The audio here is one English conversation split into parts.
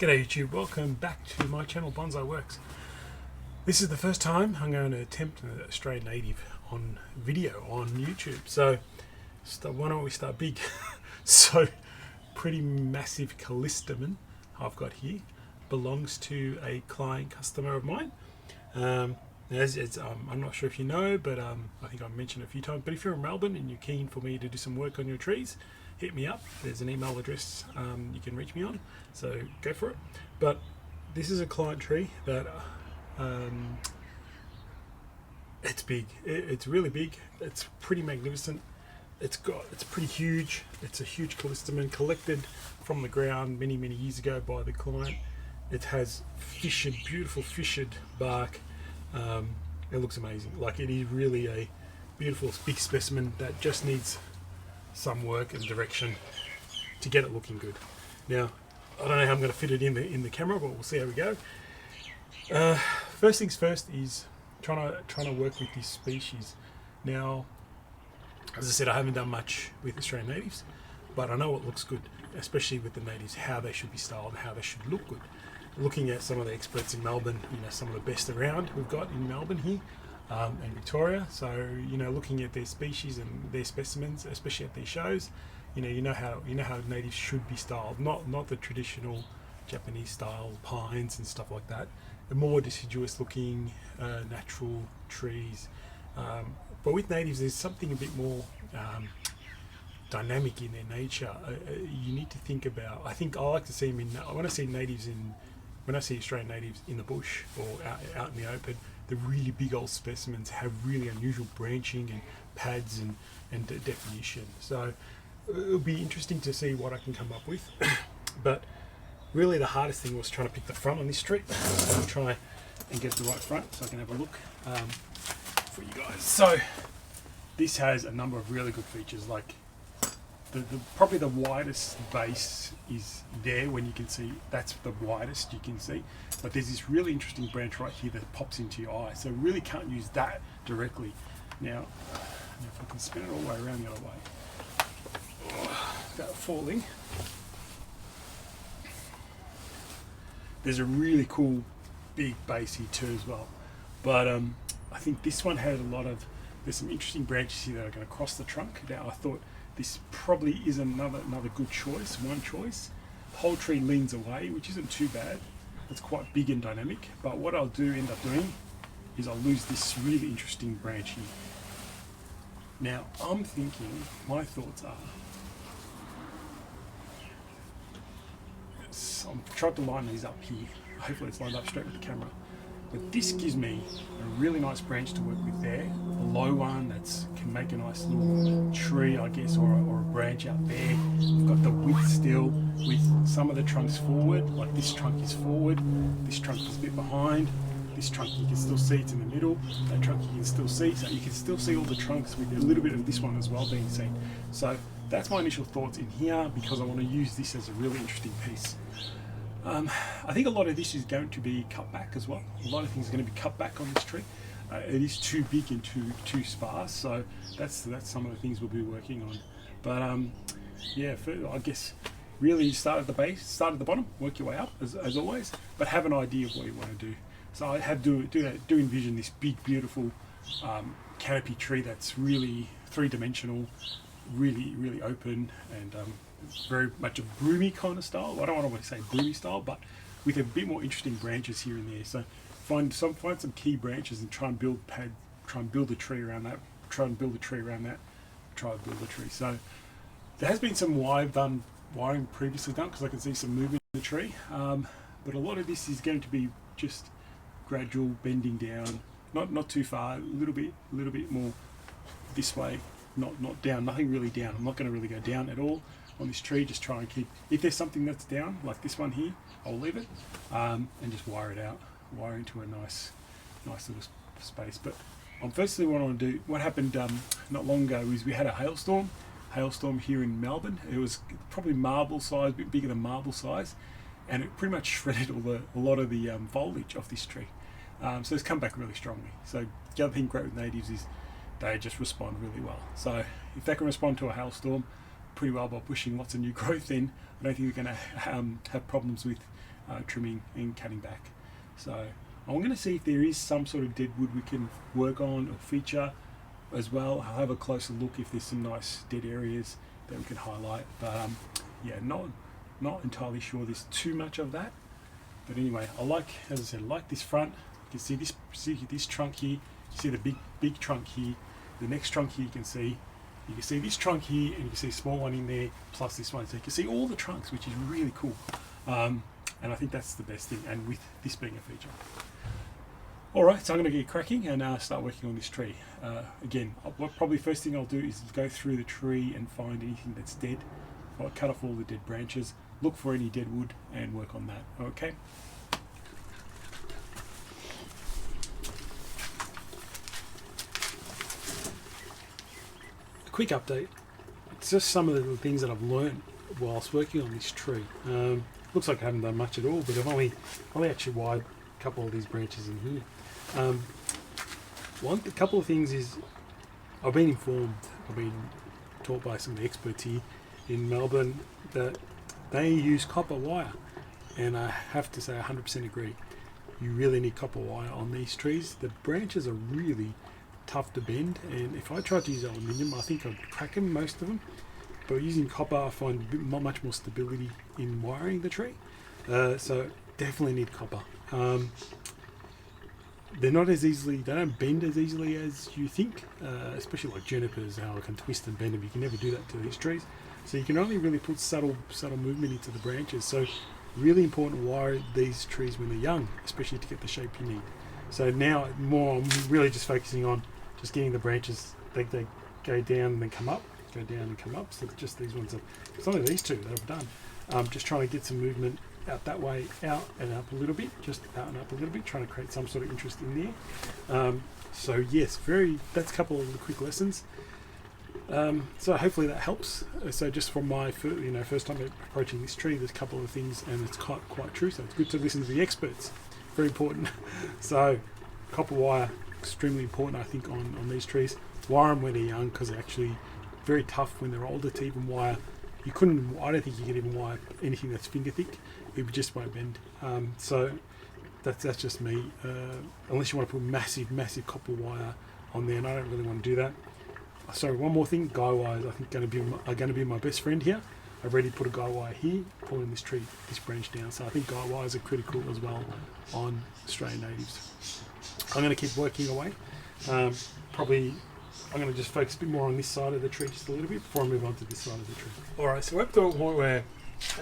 G'day YouTube, welcome back to my channel Bonsai Works. This is the first time I'm going to attempt an Australian native on video on YouTube. So why don't we start big? So pretty massive Callistemon I've got here belongs to a client customer of mine. I'm not sure if you know, but I think I've mentioned it a few times, but if you're in Melbourne and you're keen for me to do some work on your trees, hit me up. There's an email address you can reach me on, so go for it. But this is a client tree that it's big. It's really big. It's pretty magnificent. It's pretty huge. It's a huge Callistemon collected from the ground many years ago by the client. It has beautiful fissured bark. It looks amazing. Like, it is really a beautiful big specimen that just needs some work and direction to get it looking good. Now, I don't know how I'm going to fit it in the camera, but we'll see how we go. First things first is trying to work with this species. Now, as I said, I haven't done much with Australian natives, but I know it looks good, especially with the natives, how they should be styled and how they should look good. Looking at some of the experts in Melbourne, some of the best around we've got in Melbourne here, and Victoria. So looking at their species and their specimens, especially at these shows, you know how natives should be styled, not the traditional Japanese style pines and stuff like that. The more deciduous looking natural trees. But with natives, there's something a bit more dynamic in their nature. You need to think about. I like to see them when I see Australian natives in the bush or out in the open. The really big old specimens have really unusual branching and pads and definition. So it'll be interesting to see what I can come up with. But really the hardest thing was trying to pick the front on this tree. So I'll try and get the right front so I can have a look for you guys. So this has a number of really good features, like probably the widest base is there. When you can see, that's the widest you can see, but there's this really interesting branch right here that pops into your eye, so really can't use that directly. Now if I can spin it all the way around the other way without falling, there's a really cool big base here too as well, but I think this one had there's some interesting branches here that are going to cross the trunk. Now I thought this probably is another good choice, one choice. The whole tree leans away, which isn't too bad. It's quite big and dynamic, but what I'll end up doing is I'll lose this really interesting branch here. Now I'm thinking, my thoughts are, I'm trying to line these up here. Hopefully it's lined up straight with the camera. But this gives me a really nice branch to work with there. A low one that can make a nice little tree, I guess, or a branch out there. We've got the width still with some of the trunks forward, like this trunk is forward, this trunk is a bit behind, this trunk you can still see it's in the middle, that trunk you can still see, so you can still see all the trunks with a little bit of this one as well being seen. So that's my initial thoughts in here, because I want to use this as a really interesting piece. I think a lot of this is going to be cut back as well. A lot of things are going to be cut back on this tree. It is too big and too sparse, so that's some of the things we'll be working on. But I guess really start at the base, start at the bottom, work your way up as always, but have an idea of what you want to do. So I have do envision this big beautiful canopy tree that's really three-dimensional, really open, and very much a broomy kind of style. I don't want to say broomy style, but with a bit more interesting branches here and there. So find some key branches and try and build a tree around that. So there has been some wiring previously done, because I can see some movement in the tree. But a lot of this is going to be just gradual bending down, not too far, a little bit more this way, not down, nothing really down. I'm not going to really go down at all on this tree. Just try and keep, if there's something that's down like this one here, I'll leave it and just wire into a nice little space. But firstly, what I want to do, what happened not long ago, is we had a hailstorm here in Melbourne. It was probably marble size, a bit bigger than marble size, and it pretty much shredded a lot of the foliage off this tree. So it's come back really strongly. So the other thing great with natives is they just respond really well. So if they can respond to a hailstorm pretty well by pushing lots of new growth in, I don't think you're going to have problems with trimming and cutting back. So I'm going to see if there is some sort of dead wood we can work on or feature as well. I'll have a closer look if there's some nice dead areas that we can highlight, but yeah, not entirely sure there's too much of that. But anyway, I like, as I said, I like this front. You can see this trunk here. You see the big trunk here. The next trunk here you can see this trunk here, and you can see a small one in there, plus this one. So you can see all the trunks, which is really cool. And I think that's the best thing, and with this being a feature. Alright, so I'm going to get cracking and start working on this tree. Again, probably first thing I'll do is go through the tree and find anything that's dead. I'll cut off all the dead branches, look for any dead wood, and work on that. Okay. A quick update. It's just some of the things that I've learned whilst working on this tree. Looks like I haven't done much at all, but I've only actually wired a couple of these branches in here. A couple of things is I've been informed, I've been taught by some of the experts here in Melbourne that they use copper wire, and I have to say I 100% agree. You really need copper wire on these trees. The branches are really tough to bend, and if I tried to use aluminium, I think I'd crack them, most of them. But using copper, I find much more stability in wiring the tree. So definitely need copper. They're not as easily, they don't bend as easily as you think, especially like junipers, how I can twist and bend them. You can never do that to these trees. So you can only really put subtle movement into the branches. So really important to wire these trees when they're young, especially to get the shape you need. So now I'm really just focusing on just getting the branches, they go down and then come up, go down and come up. So just these ones, it's only these two that I've done. Just trying to get some movement out that way, out and up a little bit, just out and up a little bit, trying to create some sort of interest in there. So yes, that's a couple of the quick lessons. So hopefully that helps. So just from my first time approaching this tree, there's a couple of things, and it's quite true. So it's good to listen to the experts. Very important. So copper wire, extremely important, I think, on these trees. Wire them when they're young, because they're actually very tough when they're older to even wire. I don't think you can even wire anything that's finger thick. It just won't bend. So that's just me. Unless you want to put massive copper wire on there, and I don't really want to do that. Sorry, one more thing. Guy wires, I think, are going to be my best friend here. I've already put a guy wire here, pulling this branch down. So I think guy wires are critical as well on Australian natives. I'm going to keep working away. Probably I'm going to just focus a bit more on this side of the tree just a little bit before I move on to this side of the tree. Alright, so we're up to a point where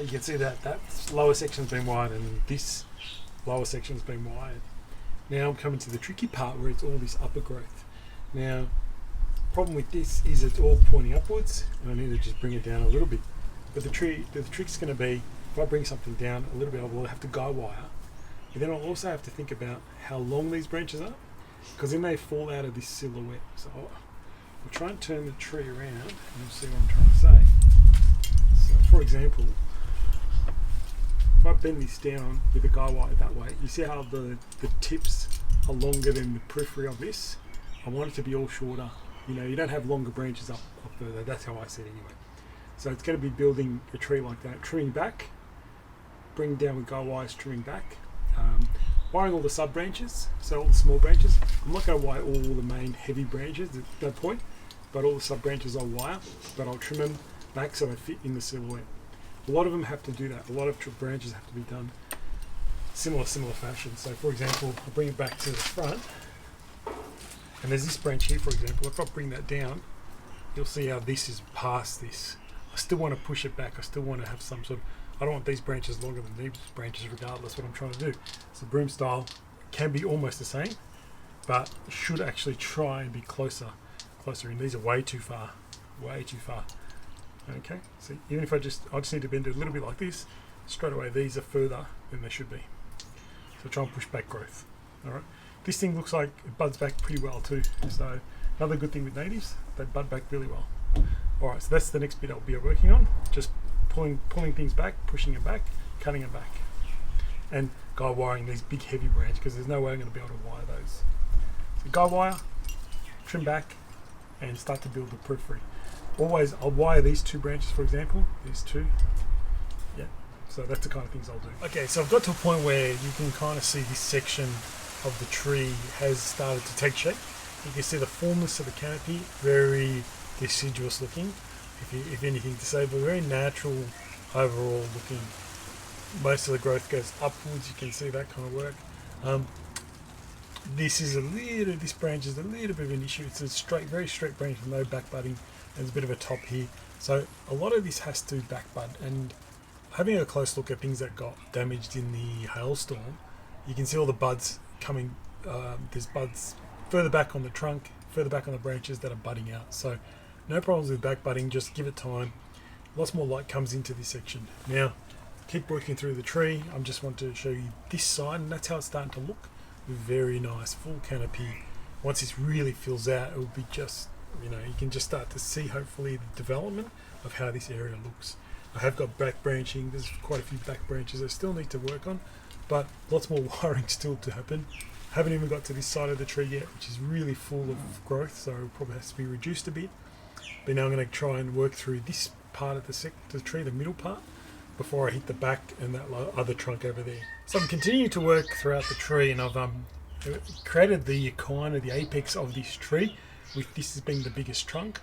you can see that lower section's been wired and this lower section's been wired. Now I'm coming to the tricky part where it's all this upper growth. Now, problem with this is it's all pointing upwards, and I need to just bring it down a little bit. But the trick's going to be, if I bring something down a little bit, I will have to guy wire. But then I'll also have to think about how long these branches are, because then they fall out of this silhouette. So I'll try and turn the tree around and you'll see what I'm trying to say. So for example, if I bend this down with a guy wire that way, you see how the tips are longer than the periphery of this? I want it to be all shorter. You don't have longer branches up further. That's how I see it anyway. So it's going to be building a tree like that, trimming back, bring down with guy wires, trimming back, wiring all the sub branches, so all the small branches. I'm not going to wire all the main heavy branches at that point, but all the sub branches I'll wire, but I'll trim them back so they fit in the silhouette. A lot of them have to do that. A lot of branches have to be done similar fashion. So for example, I'll bring it back to the front, and there's this branch here, for example. If I bring that down, you'll see how this is past this. I still want to push it back. I still want to have some sort of, I don't want these branches longer than these branches regardless what I'm trying to do. So broom style can be almost the same, but should actually try and be closer in. These are way too far. Okay, so even if I just need to bend it a little bit like this, straight away these are further than they should be. So try and push back growth. Alright. This thing looks like it buds back pretty well too. So another good thing with natives, they bud back really well. Alright, so that's the next bit I'll be working on. Just pulling things back, pushing it back, cutting it back. And guy wiring these big heavy branches, because there's no way I'm going to be able to wire those. So guy wire, trim back, and start to build the periphery. Always, I'll wire these two branches, for example, these two. Yeah, So that's the kind of things I'll do. Okay, so I've got to a point where you can kind of see this section of the tree has started to take shape. You can see the formless of the canopy, very deciduous looking, if anything to say, but very natural overall looking. Most of the growth goes upwards, you can see that kind of work. This branch is a little bit of an issue. It's a very straight branch with no back budding. There's a bit of a top here. So a lot of this has to back bud, and having a close look at things that got damaged in the hailstorm, you can see all the buds coming. There's buds further back on the trunk, further back on the branches that are budding out. So no problems with back budding, just give it time. Lots more light comes into this section. Now, keep working through the tree. I just want to show you this side, and that's how it's starting to look. Very nice, full canopy. Once this really fills out, it will be just, you can just start to see hopefully the development of how this area looks. I have got back branching. There's quite a few back branches I still need to work on, but lots more wiring still to happen. Haven't even got to this side of the tree yet, which is really full of growth, so it probably has to be reduced a bit. But now I'm going to try and work through this part of the tree, the middle part, before I hit the back and that other trunk over there. So I'm continuing to work throughout the tree, and I've created the apex of this tree, with this as being the biggest trunk.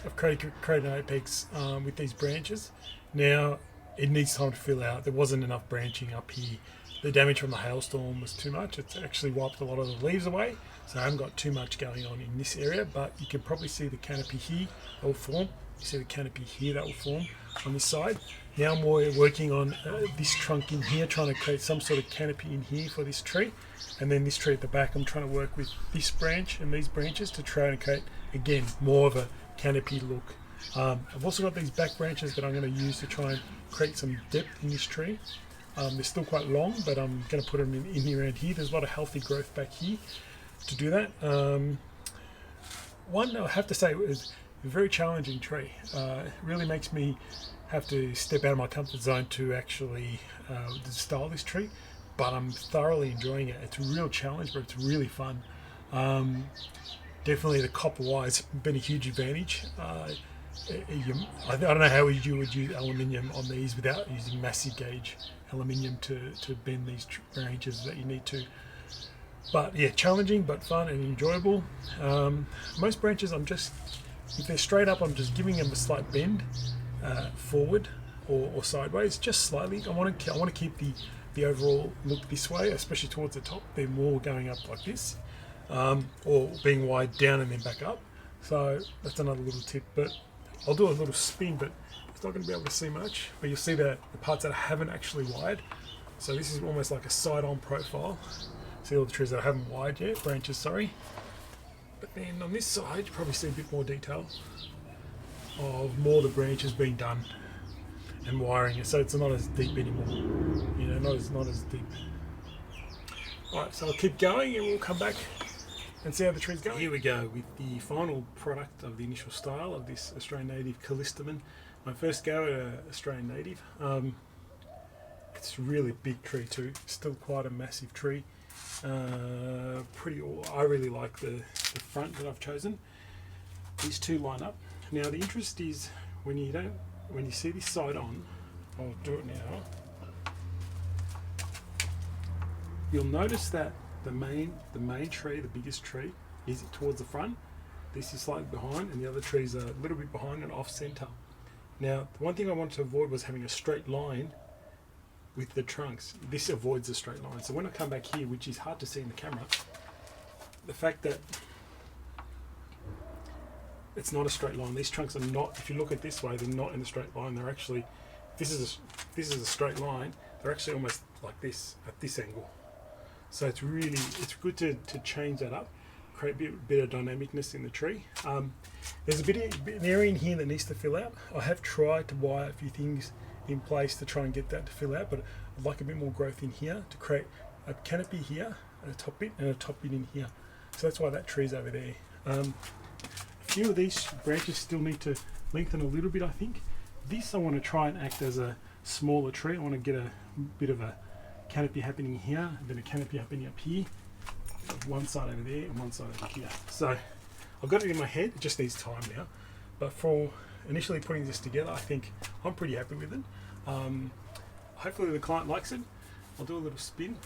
I've created an apex with these branches. Now it needs time to fill out. There wasn't enough branching up here. The damage from the hailstorm was too much. It's actually wiped a lot of the leaves away, so I haven't got too much going on in this area, but you can probably see the canopy here that will form. You see the canopy here that will form on this side. Now I'm working on this trunk in here, trying to create some sort of canopy in here for this tree, and then this tree at the back I'm trying to work with this branch and these branches to try and create, again, more of a canopy look. I've also got these back branches that I'm going to use to try and create some depth in this tree. They're still quite long, but I'm going to put them in here around here. There's a lot of healthy growth back here to do that. One, I have to say, it was a very challenging tree. It really makes me have to step out of my comfort zone to actually style this tree, but I'm thoroughly enjoying it. It's a real challenge, but it's really fun. Definitely the copper wire has been a huge advantage. I don't know how you would use aluminium on these without using massive gauge aluminium to bend these branches that you need to. But yeah, challenging but fun and enjoyable. Most branches if they're straight up, I'm just giving them a slight bend forward or sideways, just slightly. I want to keep the overall look this way, especially towards the top. They're more going up like this, or being wide down and then back up. So that's another little tip, but I'll do a little spin, but it's not going to be able to see much, but you'll see the parts that I haven't actually wired. So this is almost like a side-on profile. See all the trees that I haven't wired yet, branches, sorry. But then on this side, you probably see a bit more detail of more of the branches being done and wiring it, so it's not as deep anymore. Not as deep. Alright, so I'll keep going and we'll come back and see how the tree's going. Here we go with the final product of the initial style of this Australian native Callistemon. My first go at an Australian native. It's a really big tree too, still quite a massive tree. I really like the front that I've chosen. These two line up. Now the interest is when you see this side on, I'll do it now. You'll notice that the main tree, the biggest tree, is towards the front. This is slightly behind, and the other trees are a little bit behind and off center. Now, the one thing I wanted to avoid was having a straight line with the trunks. This avoids a straight line. So when I come back here, which is hard to see in the camera, the fact that it's not a straight line. These trunks are not, if you look at this way, they're not in a straight line. They're actually, this is a straight line. They're actually almost like this, at this angle. So it's good to change that up, create a bit of dynamicness in the tree. There's an area in here that needs to fill out. I have tried to wire a few things in place to try and get that to fill out, but I'd like a bit more growth in here to create a canopy here, a top bit, and a top bit in here. So that's why that tree's over there. A few of these branches still need to lengthen a little bit, I think. This I want to try and act as a smaller tree. I want to get a bit of a canopy happening here, and then a canopy happening up here. One side over there and one side over here. So I've got it in my head, it just needs time now. But for initially putting this together, I think I'm pretty happy with it. I hopefully the client likes it. I'll do a little spin.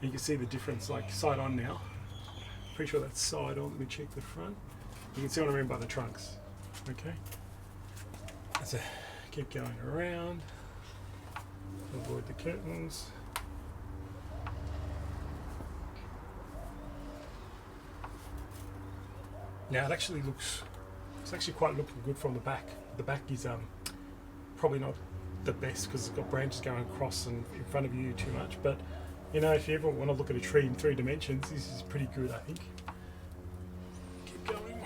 You can see the difference, like side on now. Pretty sure that's side on. Let me check the front. You can see what I mean by the trunks. Okay. So keep going around. Avoid the curtains. Now it actually looks, it's actually quite looking good from the back. The back is probably not the best because it's got branches going across and in front of you too much, but you know, if you ever want to look at a tree in 3 dimensions, this is pretty good, I think. Keep going.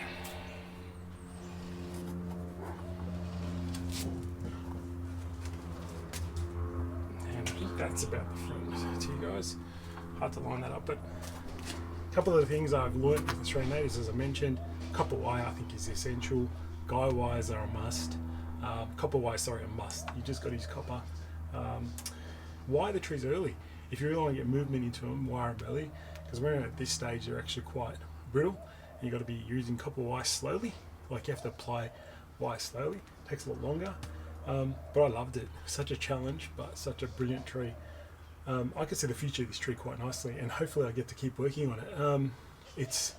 And I think that's about the front to you guys. Hard to line that up, but a couple of the things I've learnt with Australian natives, as I mentioned, copper wire I think is essential. Guy wires are a must. Copper wire, sorry, a must. You just got to use copper. Wire the trees early. If you really want to get movement into them, wire them early, because when at this stage they're actually quite brittle. And you've got to be using copper wire slowly. Like you have to apply wire slowly. It takes a lot longer. But I loved it. Such a challenge, but such a brilliant tree. I can see the future of this tree quite nicely, and hopefully I get to keep working on it. It's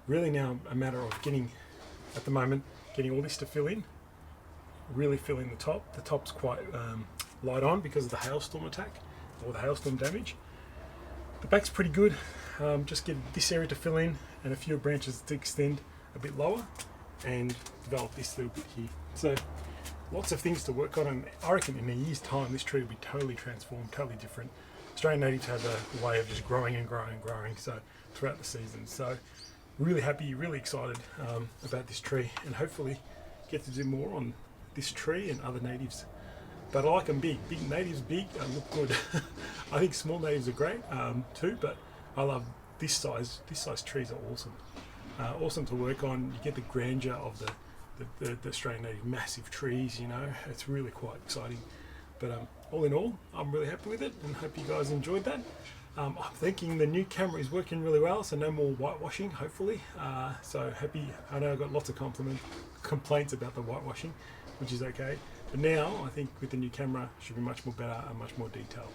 really now a matter of getting, at the moment, getting all this to fill in, really fill in the top. The top's quite light on because of the hailstorm attack, or the hailstorm damage. The back's pretty good. Just get this area to fill in, and a few branches to extend a bit lower, and develop this little bit here. So lots of things to work on, and I reckon in a year's time this tree will be totally transformed, totally different. Australian natives have a way of just growing and growing and growing, so throughout the season. So really happy, really excited about this tree, and hopefully get to do more on this tree and other natives. But I like them big. Big natives, big, look good. I think small natives are great too, but I love this size. This size trees are awesome. Awesome to work on. You get the grandeur of the Australian native massive trees, you know. It's really quite exciting. But all in all, I'm really happy with it, and hope you guys enjoyed that. I'm thinking the new camera is working really well, so no more whitewashing, hopefully. So happy. I know I've got lots of complaints about the whitewashing, which is okay. But now I think with the new camera should be much more better and much more detailed.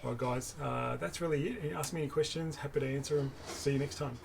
Alright guys, that's really it. Ask me any questions, happy to answer them. See you next time.